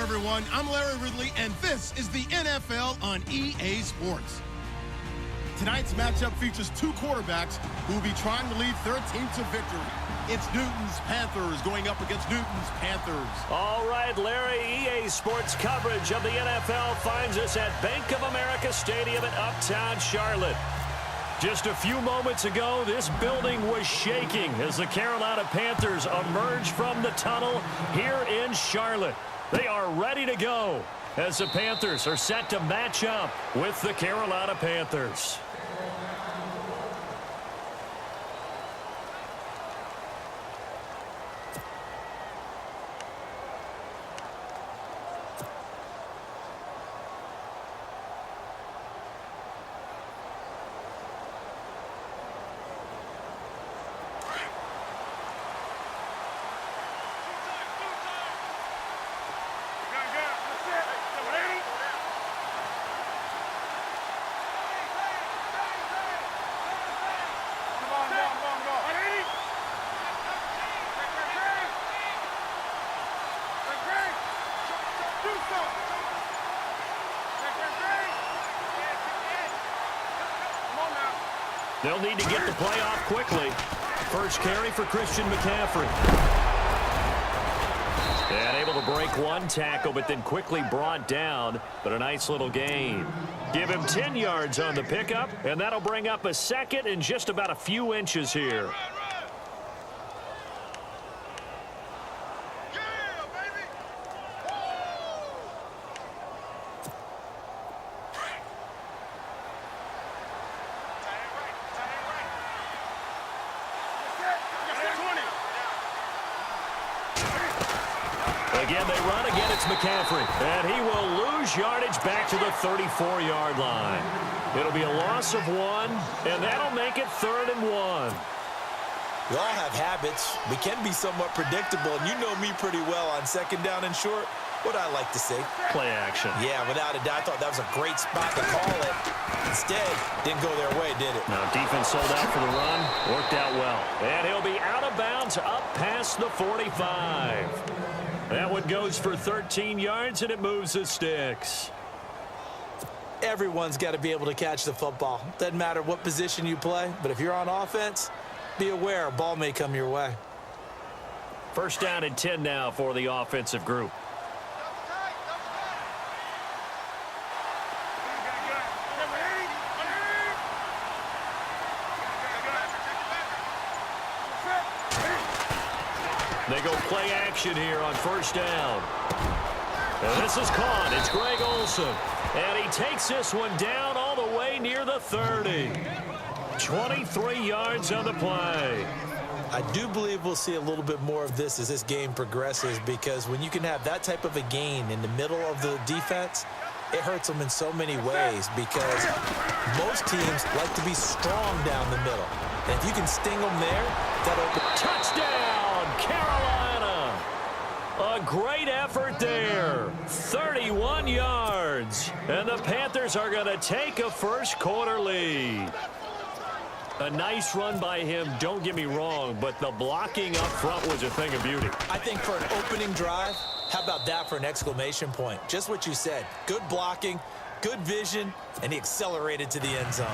everyone. I'm Larry Ridley, and this is the NFL on EA Sports. Tonight's matchup features two quarterbacks who will be trying to lead their team to victory. It's Newton's Panthers going up against Newton's Panthers. All right, Larry, EA Sports coverage of the NFL finds us at Bank of America Stadium in Uptown Charlotte. Just a few moments ago, this building was shaking as the Carolina Panthers emerged from the tunnel here in Charlotte. They are ready to go as the Panthers are set to match up with the Carolina Panthers. They'll need to get the play off quickly. First carry for Christian McCaffrey. And able to break one tackle, but then quickly brought down. But a nice little gain. Give him 10 yards on the pickup, and that'll bring up a second in just about a few inches here. Again, they run. Again, it's McCaffrey. And he will lose yardage back to the 34-yard line. It'll be a loss of one, and that'll make it 3rd and 1. We all have habits. We can be somewhat predictable, and you know me pretty well on 2nd down and short. What I like to say? Play action. Yeah, without a doubt, I thought that was a great spot to call it. Instead, didn't go their way, did it? No, defense sold out for the run. Worked out well. And he'll be out of bounds up past the 45. That one goes for 13 yards, and it moves the sticks. Everyone's got to be able to catch the football. Doesn't matter what position you play, but if you're on offense, be aware a ball may come your way. First down and 10 now for the offensive group. They go play action here on first down. And this is caught. It's Greg Olsen. And he takes this one down all the way near the 30. 23 yards on the play. I do believe we'll see a little bit more of this as this game progresses, because when you can have that type of a gain in the middle of the defense, it hurts them in so many ways, because most teams like to be strong down the middle. And if you can sting them there, that opens. Touchdown, Carolina. A great effort there. 31 yards. And the Panthers are going to take a first-quarter lead. A nice run by him, don't get me wrong, but the blocking up front was a thing of beauty. I think for an opening drive, how about that for an exclamation point? Just what you said. Good blocking, good vision, and he accelerated to the end zone.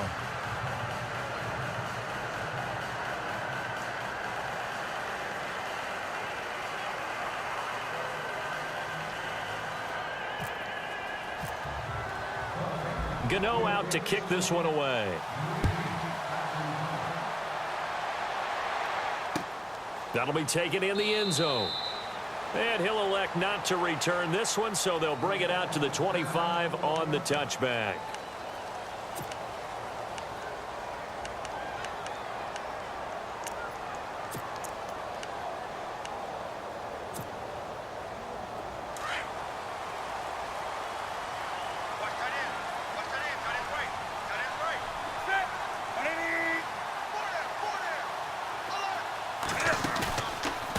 Gano out to kick this one away. That'll be taken in the end zone. And he'll elect not to return this one, so they'll bring it out to the 25 on the touchback.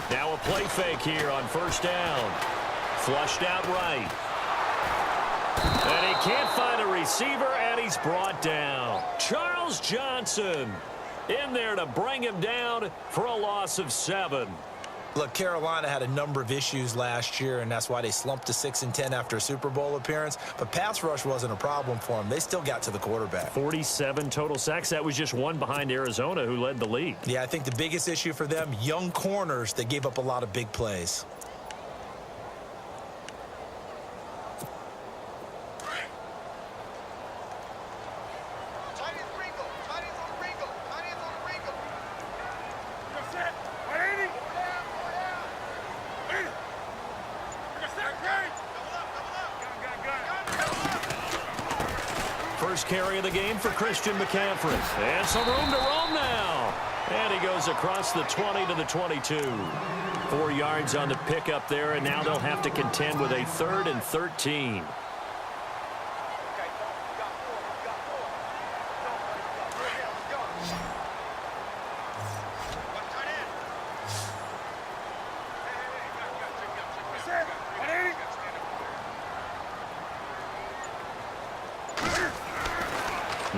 Now a play fake here on first down. Flushed out right. And he can't find a receiver, and he's brought down. Charles Johnson in there to bring him down for a loss of 7. Look, Carolina had a number of issues last year, and that's why they slumped to 6-10 after a Super Bowl appearance. But pass rush wasn't a problem for them. They still got to the quarterback. 47 total sacks. That was just one behind Arizona, who led the league. Yeah, I think the biggest issue for them, young corners that gave up a lot of big plays. First carry of the game for Christian McCaffrey. And some room to roam now. And he goes across the 20 to the 22. 4 yards on the pickup there, and now they'll have to contend with a 3rd and 13.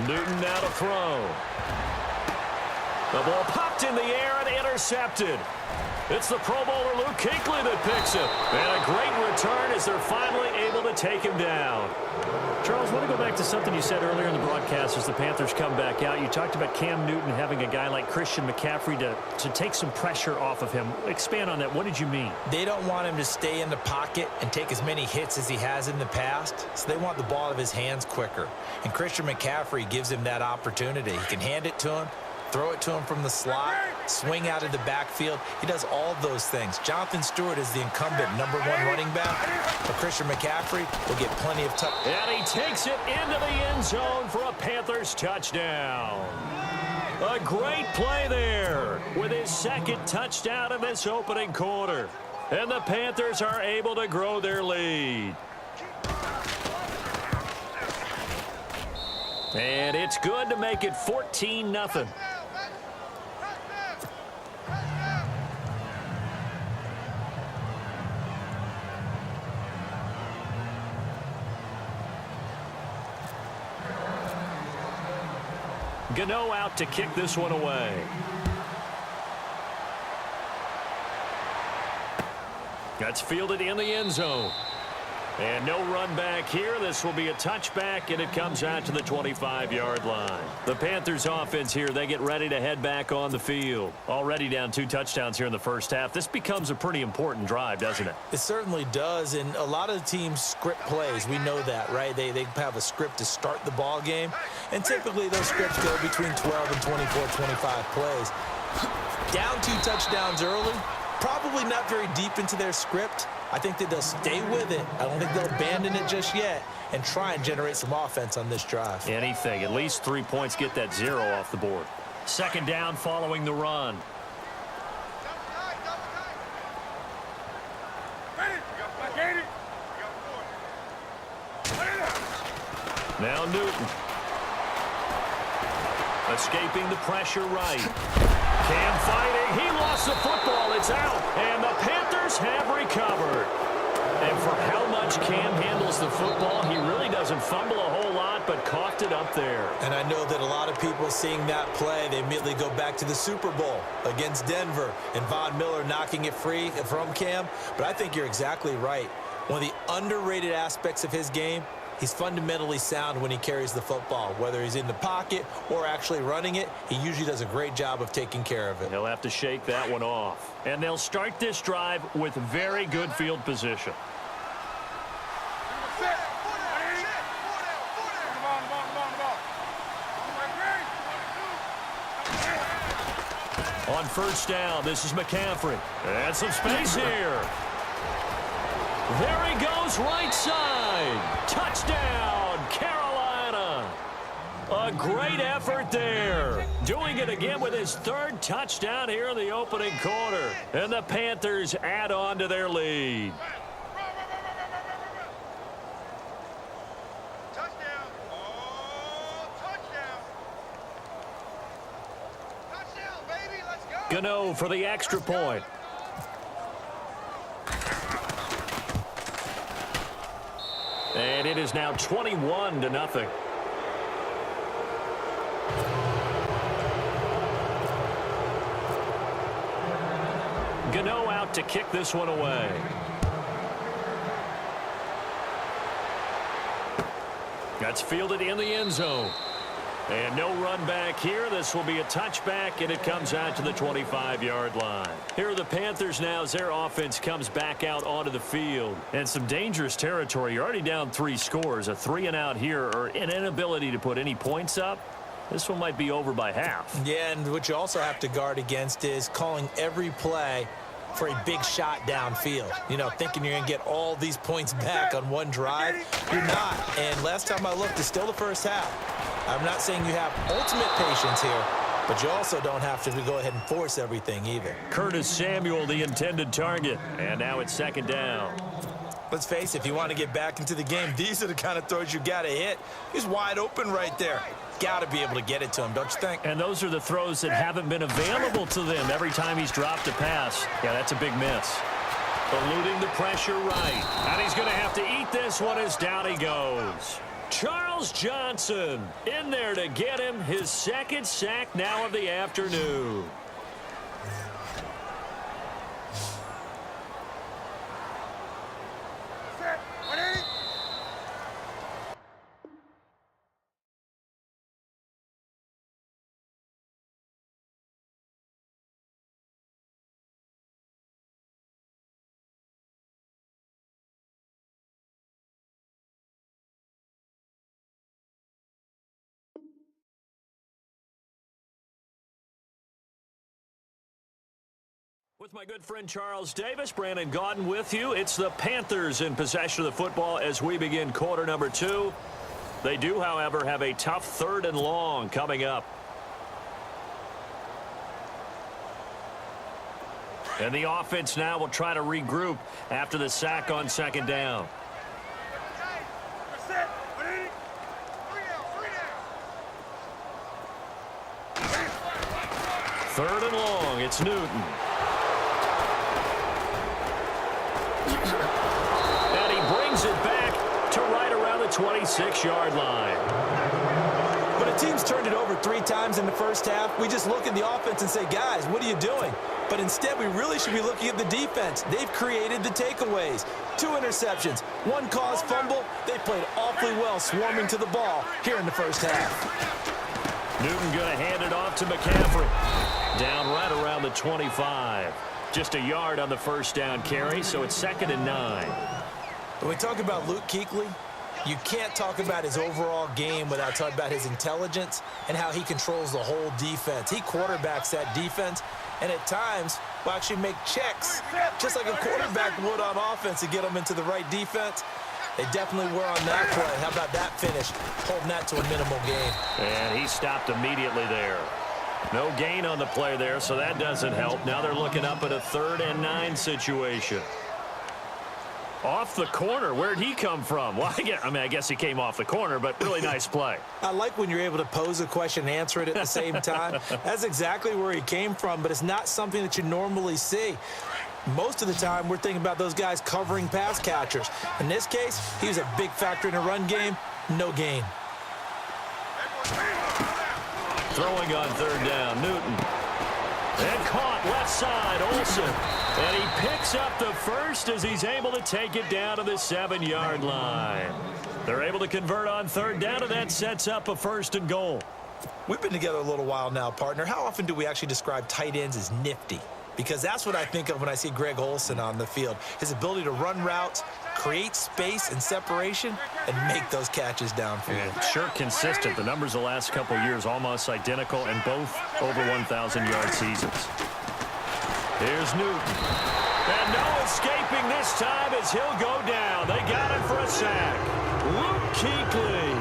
Newton now to throw. The ball popped in the air and intercepted. It's the Pro Bowler Luke Kuechly that picks it. And a great return as they're finally able to take him down. Charles, I want to go back to something you said earlier in the broadcast as the Panthers come back out. You talked about Cam Newton having a guy like Christian McCaffrey to take some pressure off of him. Expand on that. What did you mean? They don't want him to stay in the pocket and take as many hits as he has in the past, so they want the ball out of his hands quicker. And Christian McCaffrey gives him that opportunity. He can hand it to him, throw it to him from the slot, swing out of the backfield. He does all of those things. Jonathan Stewart is the incumbent #1 running back, but Christian McCaffrey will get plenty of touch. And he takes it into the end zone for a Panthers touchdown. A great play there with his second touchdown in this opening quarter. And the Panthers are able to grow their lead. And it's good to make it 14-0. Gano out to kick this one away. That's fielded in the end zone. And no run back here. This will be a touchback, and it comes out to the 25-yard line. The Panthers offense here, they get ready to head back on the field. Already down 2 touchdowns here in the first half. This becomes a pretty important drive, doesn't it? It certainly does, and a lot of the teams script plays. We know that, right? They have a script to start the ball game, and typically those scripts go between 12 and 24, 25 plays. Down 2 touchdowns early, probably not very deep into their script. I think that they'll stay with it. I don't think they'll abandon it just yet and try and generate some offense on this drive. Anything. At least 3 points, get that 0 off the board. Second down following the run. Now Newton. Escaping the pressure right. Cam fighting. He lost the football. It's out. And the Panthers have recovered. And for how much Cam handles the football, he really doesn't fumble a whole lot, but coughed it up there. And I know that a lot of people seeing that play, they immediately go back to the Super Bowl against Denver and Von Miller knocking it free from Cam. But I think you're exactly right. One of the underrated aspects of his game, he's fundamentally sound when he carries the football. Whether he's in the pocket or actually running it, he usually does a great job of taking care of it. He'll have to shake that one off. And they'll start this drive with very good field position. On first down, this is McCaffrey. And some space here. There he goes, right side. Touchdown, Carolina. A great effort there. Doing it again with his 3rd touchdown here in the opening quarter. And the Panthers add on to their lead. Touchdown. Oh, touchdown. Touchdown, baby. Let's go. Gano for the extra point. And it is now 21-0. Gano out back to kick this one away. That's fielded in the end zone. And no run back here. This will be a touchback, and it comes out to the 25-yard line. Here are the Panthers now as their offense comes back out onto the field. And some dangerous territory. You're already down 3 scores. A 3-and-out here, or an inability to put any points up. This one might be over by half. Yeah, and what you also have to guard against is calling every play for a big shot downfield. You know, thinking you're going to get all these points back on one drive. You're not. And last time I looked, it's still the first half. I'm not saying you have ultimate patience here, but you also don't have to go ahead and force everything either. Curtis Samuel, the intended target. And now it's 2nd down. Let's face it, if you want to get back into the game, these are the kind of throws you got to hit. He's wide open right there. Got to be able to get it to him, don't you think? And those are the throws that haven't been available to them every time he's dropped a pass. Yeah, that's a big miss. Eluding the pressure right. And he's going to have to eat this one as down he goes. Charles Johnson in there to get him his 2nd sack now of the afternoon. With my good friend Charles Davis, Brandon Gaudin with you. It's the Panthers in possession of the football as we begin quarter number 2. They do, however, have a tough 3rd and long coming up. And the offense now will try to regroup after the sack on 2nd down. Third and long, it's Newton. And he brings it back to right around the 26-yard line. When a team's turned it over 3 times in the first half, we just look at the offense and say, guys, what are you doing? But instead, we really should be looking at the defense. They've created the takeaways. 2 interceptions, 1 caused fumble. They played awfully well swarming to the ball here in the first half. Newton going to hand it off to McCaffrey. Down right around the 25. Just a yard on the first down carry, so it's 2nd and 9. When we talk about Luke Kuechly, you can't talk about his overall game without talking about his intelligence and how he controls the whole defense. He quarterbacks that defense, and at times will actually make checks, just like a quarterback would on offense to get them into the right defense. They definitely were on that play. How about that finish, holding that to a minimal gain? And he stopped immediately there. No gain on the play there, so that doesn't help. Now they're looking up at a 3rd and 9 situation. Off the corner. Where'd he come from? Well, I guess he came off the corner, but really nice play. I like when you're able to pose a question and answer it at the same time. That's exactly where he came from, but it's not something that you normally see. Most of the time, we're thinking about those guys covering pass catchers. In this case, he was a big factor in the run game. No gain. Throwing on 3rd down, Newton. And caught left side, Olsen. And he picks up the first as he's able to take it down to the 7-yard line. They're able to convert on 3rd down, and that sets up a 1st and goal. We've been together a little while now, partner. How often do we actually describe tight ends as nifty? Because that's what I think of when I see Greg Olsen on the field. His ability to run routes, create space and separation, and make those catches downfield. And sure consistent. The numbers the last couple of years almost identical, and both over 1,000-yard seasons. Here's Newton. And no escaping this time as he'll go down. They got him for a sack. Luke Kuechly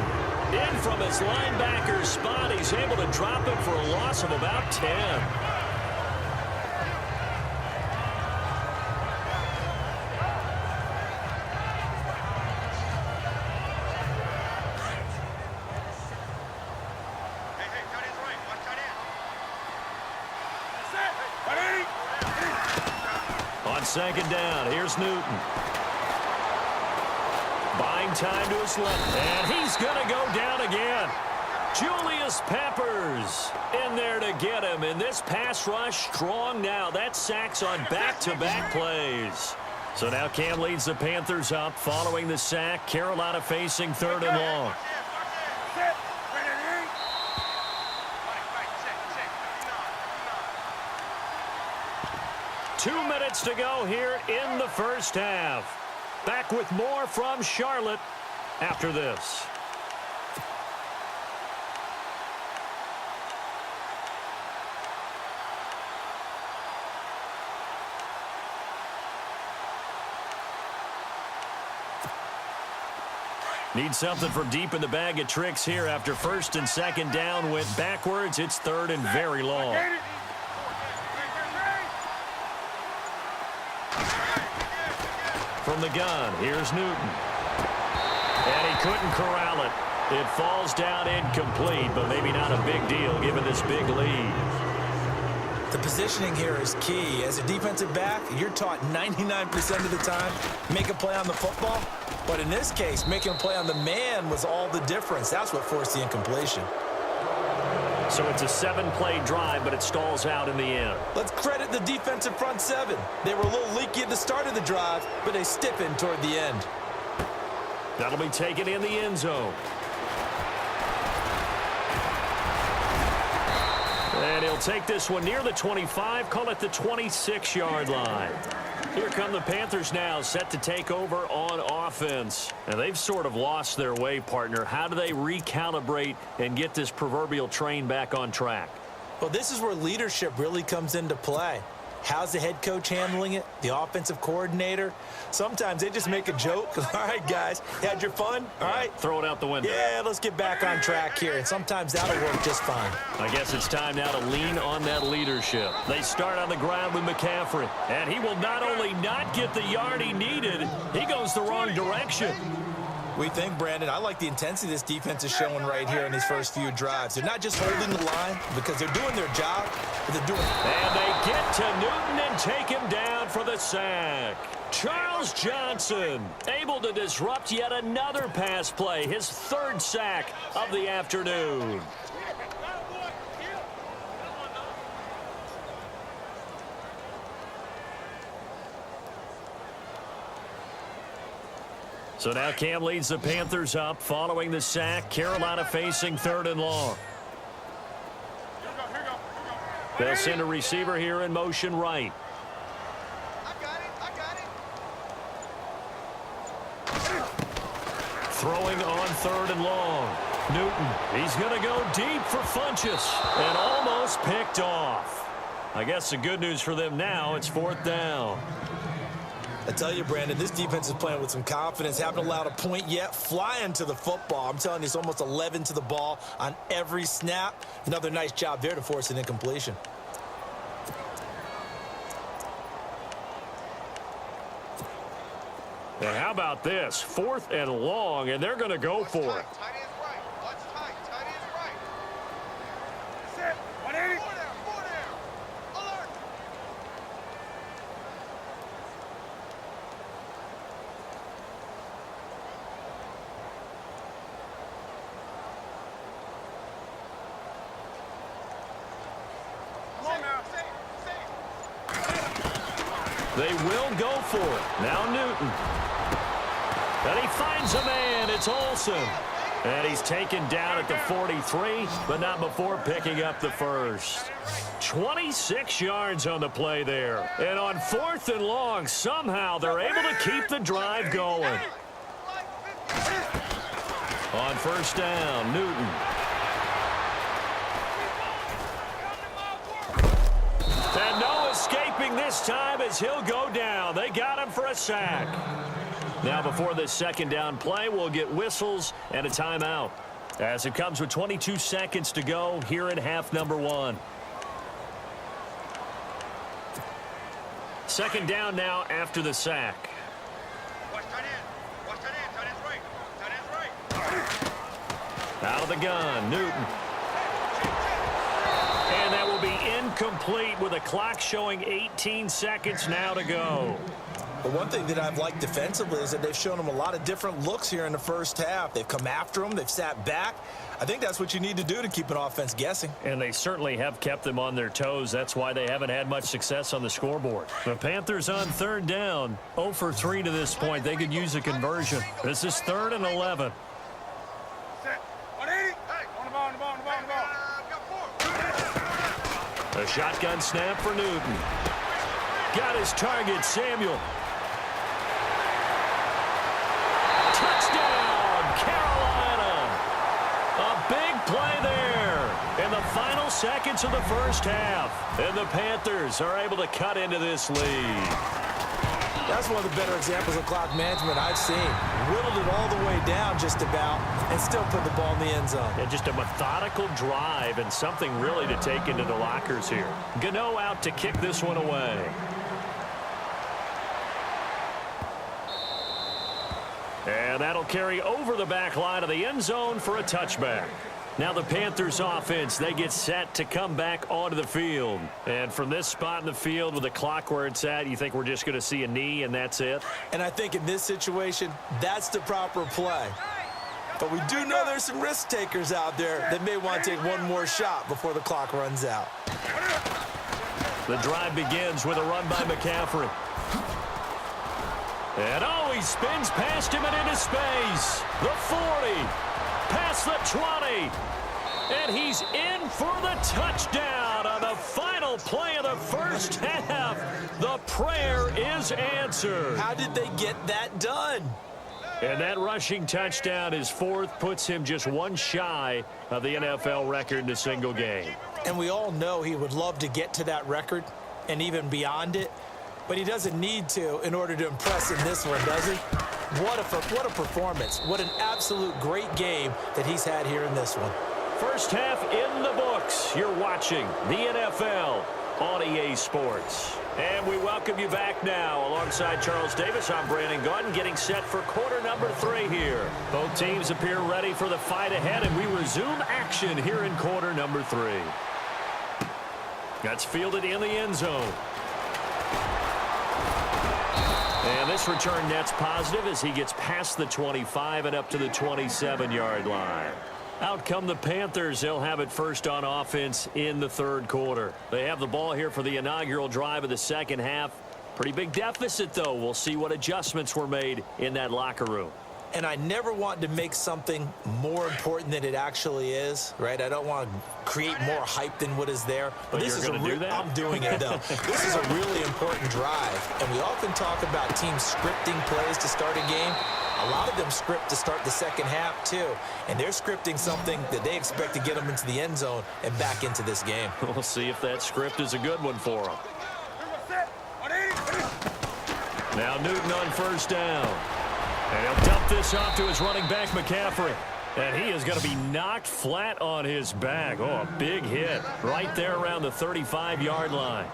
in from his linebacker spot. He's able to drop him for a loss of about 10. On 2nd down, here's Newton. Buying time to his left, and he's going to go down again. Julius Peppers in there to get him. And this pass rush strong now. That's sacks on back-to-back plays. So now Cam leads the Panthers up following the sack. Carolina facing 3rd and long. 2 minutes to go here in the first half. Back with more from Charlotte after this. Need something from deep in the bag of tricks here after 1st and 2nd down went backwards. It's 3rd and very long. From the gun, here's Newton. And he couldn't corral it. It falls down incomplete, but maybe not a big deal given this big lead. The positioning here is key. As a defensive back, you're taught 99% of the time, make a play on the football. But in this case, making a play on the man was all the difference. That's what forced the incompletion. So it's a 7-play drive, but it stalls out in the end. Let's credit the defensive front 7. They were a little leaky at the start of the drive, but they stiffened toward the end. That'll be taken in the end zone. And he'll take this one near the 25, call it the 26-yard line. Here come the Panthers now, set to take over on offense. And they've sort of lost their way, partner. How do they recalibrate and get this proverbial train back on track? Well, this is where leadership really comes into play. How's the head coach handling it? The offensive coordinator? Sometimes they just make a joke. All right, guys, had your fun? All right. Throw it out the window. Yeah, let's get back on track here. And sometimes that'll work just fine. I guess it's time now to lean on that leadership. They start on the ground with McCaffrey. And he will not only not get the yard he needed, he goes the wrong direction. We think, Brandon, I like the intensity this defense is showing right here in these first few drives. They're not just holding the line because they're doing their job, but they're doing it. And they get to Newton and take him down for the sack. Charles Johnson able to disrupt yet another pass play, his 3rd sack of the afternoon. So now Cam leads the Panthers up following the sack. Carolina facing 3rd and long. They'll send a receiver here in motion right. I got it. Throwing on 3rd and long. Newton, he's going to go deep for Funchess and almost picked off. I guess the good news for them now, it's 4th down. I tell you, Brandon, this defense is playing with some confidence. Haven't allowed a point yet. Flying to the football. I'm telling you, it's almost 11 to the ball on every snap. Another nice job there to force an incompletion. And how about this? 4th and long, and they're going to go for it. Tight end's right. Watch tight. Tight end's right. That's it. 180. Four down. Alert. Come on now. They will go for it. Now Newton. And he finds a man. It's Olsen. And he's taken down at the 43, but not before picking up the first. 26 yards on the play there. And on 4th and long, somehow they're able to keep the drive going. On 1st down, Newton. And no escaping this time as he'll go down. They got him for a sack. Now before this 2nd down play, we'll get whistles and a timeout. As it comes with 22 seconds to go here in half number 1. 2nd down now after the sack. Watch tight end. Watch tight end. Tight end's right. Tight end's right. Out of the gun, Newton. And that will be incomplete with a clock showing 18 seconds now to go. But one thing that I've liked defensively is that they've shown them a lot of different looks here in the first half. They've come after them. They've sat back. I think that's what you need to do to keep an offense guessing. And they certainly have kept them on their toes. That's why they haven't had much success on the scoreboard. The Panthers on third down. 0 for 3 to this point. They could use a conversion. This is 3rd and 11. A shotgun snap for Newton. Got his target, Samuel. Touchdown, Carolina. A big play there in the final seconds of the first half. And the Panthers are able to cut into this lead. That's one of the better examples of clock management I've seen. Whittled it all the way down just about and still put the ball in the end zone. Yeah, just a methodical drive and something really to take into the lockers here. Gano out to kick this one away. And that'll carry over the back line of the end zone for a touchback. Now the Panthers offense, they get set to come back onto the field. And from this spot in the field with the clock where it's at, you think we're just going to see a knee and that's it? And I think in this situation, that's the proper play. But we do know there's some risk takers out there that may want to take one more shot before the clock runs out. The drive begins with a run by McCaffrey. And oh, he spins past him and into space. The 40, past the 20. And he's in for the touchdown on the final play of the first half. The prayer is answered. How did they get that done? And that rushing touchdown, his 4th, puts him just one shy of the NFL record in a single game. And we all know he would love to get to that record and even beyond it. But he doesn't need to in order to impress in this one, does he? What a performance. What an absolute great game that he's had here in this one. First half in the books. You're watching the NFL on EA Sports. And we welcome you back now. Alongside Charles Davis, I'm Brandon Gaudin, getting set for quarter number 3 here. Both teams appear ready for the fight ahead, and we resume action here in quarter number 3. That's fielded in the end zone. And this return net's positive as he gets past the 25 and up to the 27-yard line. Out come the Panthers. They'll have it first on offense in the 3rd quarter. They have the ball here for the inaugural drive of the second half. Pretty big deficit, though. We'll see what adjustments were made in that locker room. And I never want to make something more important than it actually is, right? I don't want to create more hype than what is there. But this is going to do that? I'm doing it, though. This is a really important drive. And we often talk about teams scripting plays to start a game. A lot of them script to start the second half, too. And they're scripting something that they expect to get them into the end zone and back into this game. We'll see if that script is a good one for them. Now Newton on first down. And he'll dump this off to his running back, McCaffrey. And he is going to be knocked flat on his back. Oh, a big hit right there around the 35-yard line.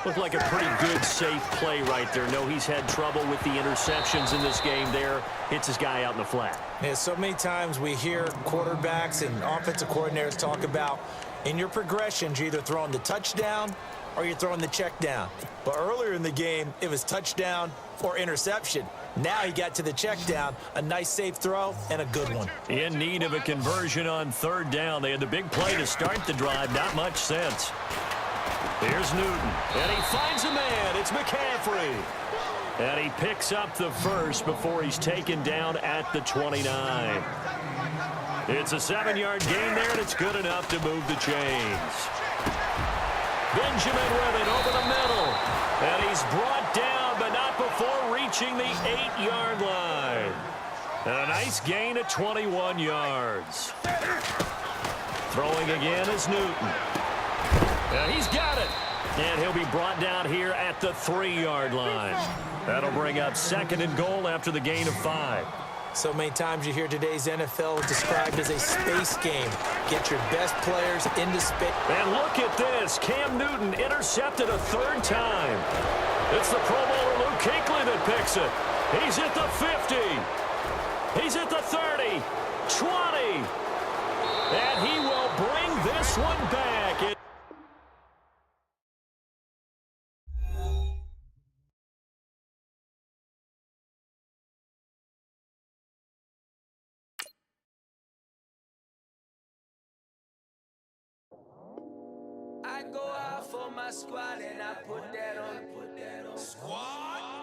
Looked like a pretty good, safe play right there. No, he's had trouble with the interceptions in this game there. Hits his guy out in the flat. Yeah, so many times we hear quarterbacks and offensive coordinators talk about in your progressions, you're either throwing the touchdown or you're throwing the check down. But earlier in the game, it was touchdown or interception. Now he got to the check down, a nice safe throw, and a good one. In need of a conversion on third down. They had the big play to start the drive. Not much sense. Here's Newton, and he finds a man. It's McCaffrey. And he picks up the first before he's taken down at the 29. It's a 7-yard gain there, and it's good enough to move the chains. Benjamin with it over the middle. And he's brought down, but not before reaching the 8-yard line. And a nice gain of 21 yards. Throwing again is Newton. And he's got it. And he'll be brought down here at the 3-yard line. That'll bring up 2nd and goal after the gain of 5. So many times you hear today's NFL described as a space game. Get your best players into space. And look at this. Cam Newton intercepted a 3rd time. It's the Pro Bowler Luke Kuechly that picks it. He's at the 50. He's at the 30. 20. And he will bring this one back. go out for my squad and I put that on. Squad.